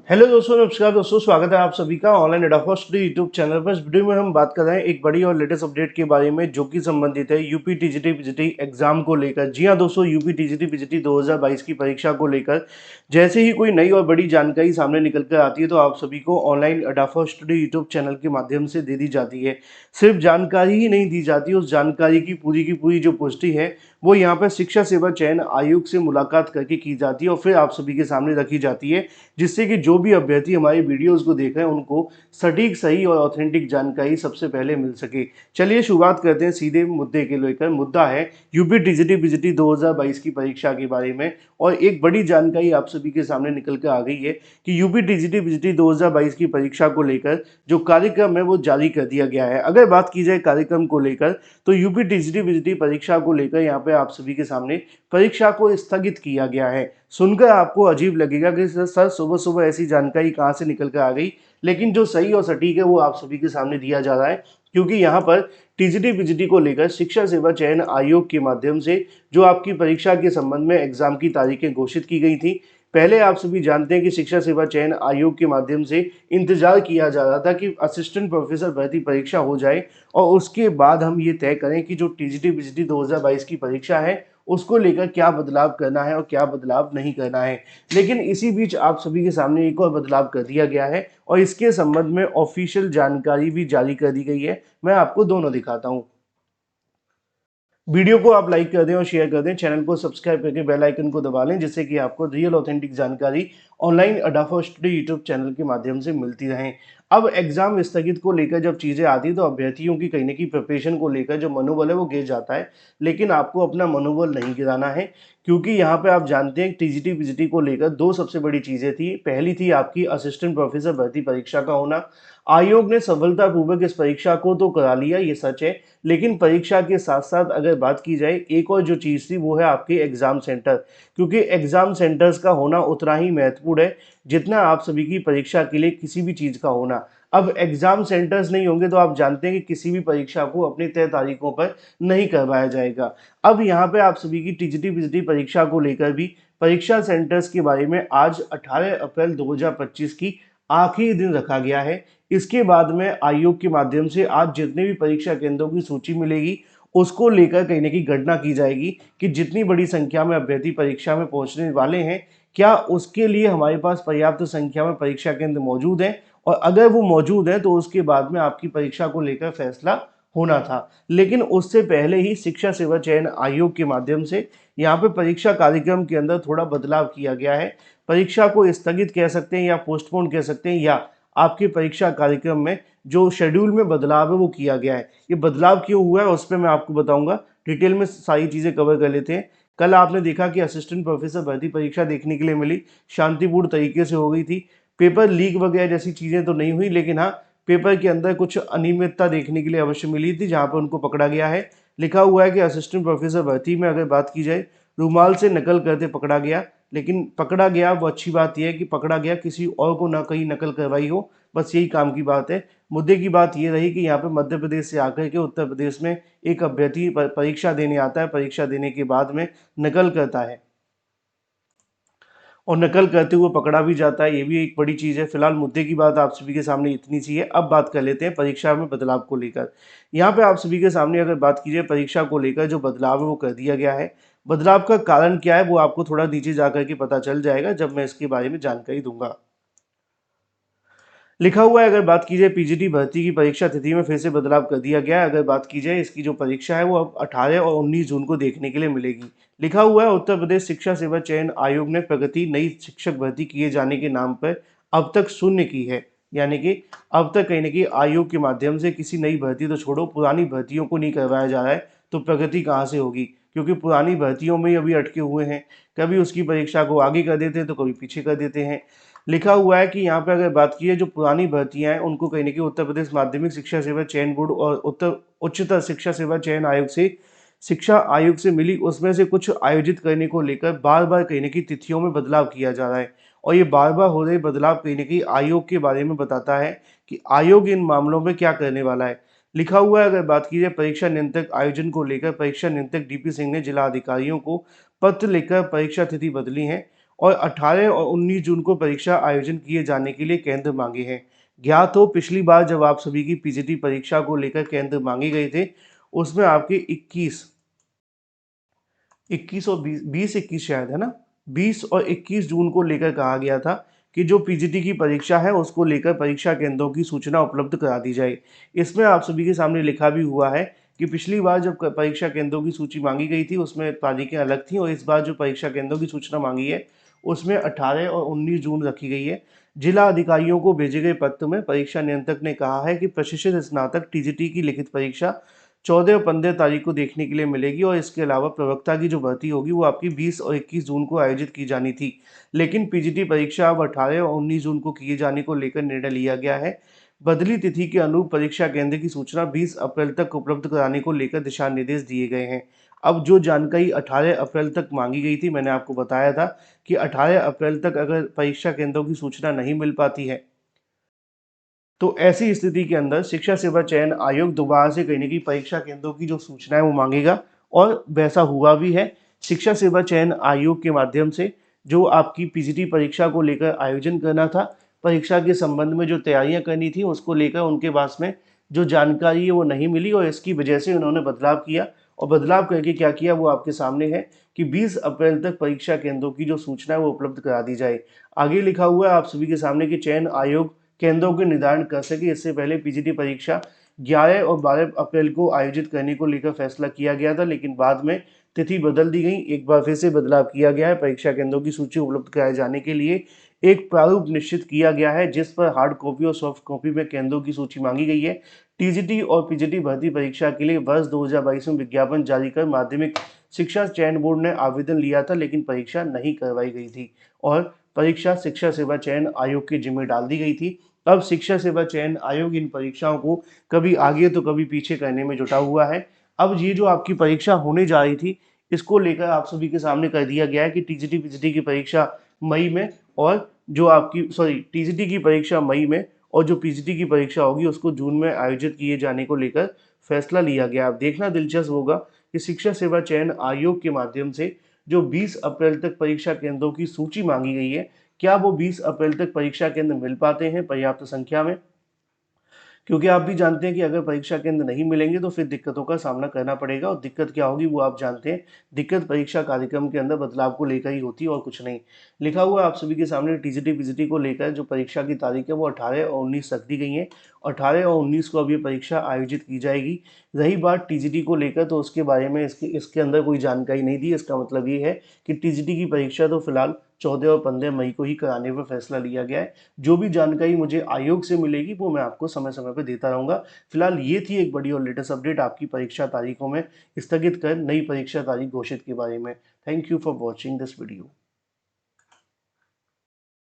Hello दोस्तों, नमस्कार दोस्तों। स्वागत है आप सभी का ऑनलाइन एडाफा स्टडी यूट्यूब चैनल पर। इस वीडियो में हम बात कर रहे हैं एक बड़ी और लेटेस्ट अपडेट के बारे में, जो कि संबंधित है यूपी टीजीटी पीजीटी एग्जाम को लेकर। जी हां दोस्तों, यूपी टीजीटी पीजीटी 2022 की परीक्षा को लेकर जैसे ही कोई नई और बड़ी जानकारी सामने निकल कर आती है तो आप सभी को ऑनलाइन एडाफा स्टडी यूट्यूब चैनल के माध्यम से दे दी जाती है। सिर्फ जानकारी ही नहीं दी जाती, उस जानकारी की पूरी जो पुष्टि है वो यहाँ पर शिक्षा सेवा चयन आयोग से मुलाकात करके की जाती है और फिर आप सभी के सामने रखी जाती है, जिससे कि जो भी अभ्यर्थी हमारी वीडियोस को देख रहे हैं उनको सटीक, सही और ऑथेंटिक जानकारी सबसे पहले मिल सके। चलिए शुरुआत करते हैं सीधे मुद्दे के लेकर। मुद्दा है यूपी टीजीटी पीजीटी 2022 की परीक्षा के बारे में, और एक बड़ी जानकारी आप सभी के सामने निकल कर आ गई है कि यूपी टीजीटी पीजीटी 2022 की परीक्षा को लेकर जो कार्यक्रम है वो जारी कर दिया गया है। अगर बात की जाए कार्यक्रम को लेकर तो यूपी टीजीटी पीजीटी परीक्षा को लेकर यहाँ पे आप सभी के सामने परीक्षा को स्थगित किया गया है। सुनकर आपको अजीब लगेगा कि सर सुबह सुबह ऐसी जानकारी कहाँ से निकल कर आ गई, लेकिन जो सही और सटीक है वो आप सभी के सामने दिया जा रहा है, क्योंकि यहाँ पर टीजीटी पीजीटी को लेकर शिक्षा सेवा चयन आयोग के माध्यम से जो आपकी परीक्षा के संबंध में एग्जाम की तारीखें घोषित की गई थी। पहले आप सभी जानते हैं कि शिक्षा सेवा चयन आयोग के माध्यम से इंतजार किया जा रहा था कि असिस्टेंट प्रोफेसर भर्ती परीक्षा हो जाए और उसके बाद हम ये तय करें कि जो टीजीटी पीजीटी 2022 की परीक्षा है उसको लेकर क्या बदलाव करना है और क्या बदलाव नहीं करना है। लेकिन इसी बीच आप सभी के सामने एक और बदलाव कर दिया गया है और इसके संबंध में ऑफिशियल जानकारी भी जारी कर दी गई है। मैं आपको दोनों दिखाता हूँ। वीडियो को आप लाइक कर दें और शेयर कर दें, चैनल को सब्सक्राइब करके बेल आइकन को दबा लें, जिससे कि आपको रियल ऑथेंटिक जानकारी ऑनलाइन अडाफा स्टडी यूट्यूब चैनल के माध्यम से मिलती रहे। अब एग्जाम स्थगित को लेकर जब चीज़ें आती है तो अभ्यर्थियों की कहीं ना कहीं प्रिपरेशन को लेकर जो मनोबल है वो गिर जाता है, लेकिन आपको अपना मनोबल नहीं गिराना है, क्योंकि यहाँ पे आप जानते हैं टीजीटी पीजीटी को लेकर दो सबसे बड़ी चीज़ें थी। पहली थी आपकी असिस्टेंट प्रोफेसर भर्ती परीक्षा का होना। आयोग ने सफलतापूर्वक इस परीक्षा को तो करा लिया, ये सच है, लेकिन परीक्षा के साथ साथ अगर बात की जाए एक और जो चीज़ थी वो है आपके एग्ज़ाम सेंटर, क्योंकि एग्ज़ाम सेंटर्स का होना उतना ही महत्वपूर्ण है जितना आप सभी की परीक्षा के लिए किसी भी चीज़ का होना। अब एग्ज़ाम सेंटर्स नहीं होंगे तो आप जानते हैं कि किसी भी परीक्षा को अपनी तय तारीखों पर नहीं करवाया जाएगा। अब यहाँ पे आप सभी की टीजीटी पीजीटी परीक्षा को लेकर भी परीक्षा सेंटर्स के बारे में आज 18 अप्रैल 2025 की आखिरी दिन रखा गया है। इसके बाद में आयोग के माध्यम से आज जितने भी परीक्षा केंद्रों की सूची मिलेगी उसको लेकर कहीं ना कहीं गणना की जाएगी कि जितनी बड़ी संख्या में अभ्यर्थी परीक्षा में पहुंचने वाले हैं, क्या उसके लिए हमारे पास पर्याप्त संख्या में परीक्षा केंद्र मौजूद हैं, और अगर वो मौजूद है तो उसके बाद में आपकी परीक्षा को लेकर फैसला होना था। लेकिन उससे पहले ही शिक्षा सेवा चयन आयोग के माध्यम से यहाँ पे परीक्षा कार्यक्रम के अंदर थोड़ा बदलाव किया गया है। परीक्षा को स्थगित कह सकते हैं या पोस्टपोन कह सकते हैं, या आपके परीक्षा कार्यक्रम में जो शेड्यूल में बदलाव है वो किया गया है। ये बदलाव क्यों हुआ है उस पर मैं आपको बताऊंगा, डिटेल में सारी चीज़ें कवर कर लेते हैं। कल आपने देखा कि असिस्टेंट प्रोफेसर भर्ती परीक्षा देखने के लिए मिली, शांतिपूर्ण तरीके से हो गई थी। पेपर लीक वगैरह जैसी चीज़ें तो नहीं हुई, लेकिन हाँ, पेपर के अंदर कुछ अनियमितता देखने के लिए अवश्य मिली थी, जहाँ पर उनको पकड़ा गया है। लिखा हुआ है कि असिस्टेंट प्रोफेसर भर्ती में अगर बात की जाए, रूमाल से नकल करते पकड़ा गया, लेकिन पकड़ा गया वो अच्छी बात यह है कि पकड़ा गया, किसी और को ना कहीं नकल करवाई हो, बस यही काम की बात है। मुद्दे की बात ये रही कि यहाँ पे मध्य प्रदेश से आकर के उत्तर प्रदेश में एक अभ्यर्थी परीक्षा देने आता है, परीक्षा देने के बाद में नकल करता है और नकल करते हुए पकड़ा भी जाता है, ये भी एक बड़ी चीज़ है। फिलहाल मुद्दे की बात आप सभी के सामने इतनी सी है। अब बात कर लेते हैं परीक्षा में बदलाव को लेकर। यहाँ पे आप सभी के सामने अगर बात की जाए परीक्षा को लेकर जो बदलाव है वो कर दिया गया है। बदलाव का कारण क्या है वो आपको थोड़ा नीचे जा करके पता चल जाएगा जब मैं इसके बारे में जानकारी दूंगा। लिखा हुआ है, अगर बात की जाए पीजीटी भर्ती की परीक्षा तिथि में फिर से बदलाव कर दिया गया है। अगर बात की जाए इसकी जो परीक्षा है वो अब 18 और 19 जून को देखने के लिए मिलेगी। लिखा हुआ है, उत्तर प्रदेश शिक्षा सेवा चयन आयोग ने प्रगति नई शिक्षक भर्ती किए जाने के नाम पर अब तक शून्य की है। यानी कि अब तक कहीं ना कहीं आयोग के माध्यम से किसी नई भर्ती तो छोड़ो, पुरानी भर्तियों को नहीं करवाया जा रहा है, तो प्रगति कहाँ से होगी, क्योंकि पुरानी भर्तियों में ही अभी अटके हुए हैं। कभी उसकी परीक्षा को आगे कर देते हैं तो कभी पीछे कर देते हैं। लिखा हुआ है कि यहाँ पे अगर बात की है जो पुरानी भर्तियां हैं उनको कहीं ना कहीं उत्तर प्रदेश माध्यमिक शिक्षा सेवा चयन बोर्ड और उत्तर उच्चतर शिक्षा सेवा चयन आयोग से शिक्षा आयोग से मिली, उसमें से कुछ आयोजित करने को लेकर बार बार कहीं ना कहीं तिथियों में बदलाव किया जा रहा है, और ये बार बार हो रहे बदलाव कहीं ना कहीं आयोग के बारे में बताता है कि आयोग इन मामलों में क्या करने वाला है। लिखा हुआ है, अगर बात की जाए परीक्षा नियंत्रक आयोजन को लेकर, परीक्षा नियंत्रक डीपी सिंह ने जिला अधिकारियों को पत्र लिखकर परीक्षा तिथि बदली है और 18 और 19 जून को परीक्षा आयोजन किए जाने के लिए केंद्र मांगे हैं। ज्ञात हो, पिछली बार जब आप सभी की पीजीटी परीक्षा को लेकर केंद्र मांगे गए थे, उसमें आपके 21 और 20-21 शायद, है ना, 20 और 21 जून को लेकर कहा गया था कि जो पीजीटी की परीक्षा है उसको लेकर परीक्षा केंद्रों की सूचना उपलब्ध करा दी जाए। इसमें आप सभी के सामने लिखा भी हुआ है कि पिछली बार जब परीक्षा केंद्रों की सूची मांगी गई थी उसमें तारीखें अलग थी, और इस बार जो परीक्षा केंद्रों की सूचना मांगी है उसमें 18 और 19 जून रखी गई है। जिला अधिकारियों को भेजे गए पत्र में परीक्षा नियंत्रक ने कहा है कि प्रशिक्षित स्नातक टीजीटी की लिखित परीक्षा 14 और 15 तारीख को देखने के लिए मिलेगी, और इसके अलावा प्रवक्ता की जो भर्ती होगी वो आपकी 20 और 21 जून को आयोजित की जानी थी। लेकिन पीजीटी परीक्षा अब 18 और 19 जून को किए जाने को लेकर निर्णय लिया गया है। बदली तिथि के अनुरूप परीक्षा केंद्र की सूचना 20 अप्रैल तक उपलब्ध कराने को लेकर दिशा निर्देश दिए गए हैं। अब जो जानकारी 18 अप्रैल तक मांगी गई थी, मैंने आपको बताया था कि 18 अप्रैल तक अगर परीक्षा केंद्रों की सूचना नहीं मिल पाती है तो ऐसी स्थिति के अंदर शिक्षा सेवा चयन आयोग दोबारा से कहीं न कहीं परीक्षा केंद्रों की जो सूचना है वो मांगेगा, और वैसा हुआ भी है। शिक्षा सेवा चयन आयोग के माध्यम से जो आपकी पीजीटी परीक्षा को लेकर आयोजन करना था, परीक्षा के संबंध में जो तैयारियां करनी थी उसको लेकर उनके पास में जो जानकारी है वो नहीं मिली, और इसकी वजह से उन्होंने बदलाव किया, और बदलाव करके क्या किया वो आपके सामने है कि 20 अप्रैल तक परीक्षा केंद्रों की जो सूचना है वो उपलब्ध करा दी जाए। आगे लिखा हुआ है आप सभी के सामने कि चयन आयोग केंद्रों के निर्धारण कर सके, इससे पहले पीजीटी परीक्षा 11 और 12 अप्रैल को आयोजित करने को लेकर फैसला किया गया था, लेकिन बाद में तिथि बदल दी गई। एक बार फिर से बदलाव किया गया है। परीक्षा केंद्रों की सूची उपलब्ध कराए जाने के लिए एक प्रारूप निश्चित किया गया है, जिस पर हार्ड कॉपी और सॉफ्ट कॉपी में केंद्रों की सूची मांगी गई है। टीजीटी और पीजीटी भर्ती परीक्षा के लिए वर्ष 2022 में विज्ञापन जारी कर माध्यमिक शिक्षा चयन बोर्ड ने आवेदन लिया था, लेकिन परीक्षा नहीं करवाई गई थी, और परीक्षा शिक्षा सेवा चयन आयोग के जिम्मे डाल दी गई थी। अब शिक्षा सेवा चयन आयोग इन परीक्षाओं को कभी आगे तो कभी पीछे करने में जुटा हुआ है। अब ये जो आपकी परीक्षा होने जा रही थी, इसको लेकर आप सभी के सामने कर दिया गया है कि टीजीटी पीजीटी की परीक्षा मई में, और जो आपकी टीजीटी की परीक्षा मई में और जो पीजीटी की परीक्षा होगी उसको जून में आयोजित किए जाने को लेकर फैसला लिया गया। अब देखना दिलचस्प होगा कि शिक्षा सेवा चयन आयोग के माध्यम से जो 20 अप्रैल तक परीक्षा केंद्रों की सूची मांगी गई है, क्या वो 20 अप्रैल तक परीक्षा केंद्र मिल पाते हैं पर्याप्त संख्या में? क्योंकि आप भी जानते हैं कि अगर परीक्षा केंद्र नहीं मिलेंगे तो फिर दिक्कतों का सामना करना पड़ेगा, और दिक्कत क्या होगी वो आप जानते हैं। दिक्कत परीक्षा कार्यक्रम के अंदर बदलाव को लेकर ही होती है और कुछ नहीं। लिखा हुआ है आप सभी के सामने टीजीटी पीजीटी को लेकर जो परीक्षा की तारीख है वो 18 और 19 रख दी गई है। 18 और 19 को अब ये परीक्षा आयोजित की जाएगी। रही बात टीजीटी को लेकर, तो उसके बारे में इसके इसके अंदर कोई जानकारी नहीं दी। इसका मतलब ये है कि टीजीटी की परीक्षा तो फिलहाल 14 और 15 मई को ही कराने पर फैसला लिया गया है। जो भी जानकारी मुझे आयोग से मिलेगी वो मैं आपको समय समय पर देता रहूँगा। फिलहाल ये थी एक बड़ी और लेटेस्ट अपडेट आपकी परीक्षा तारीखों में स्थगित कर नई परीक्षा तारीख घोषित के बारे में। Thank you for watching this video.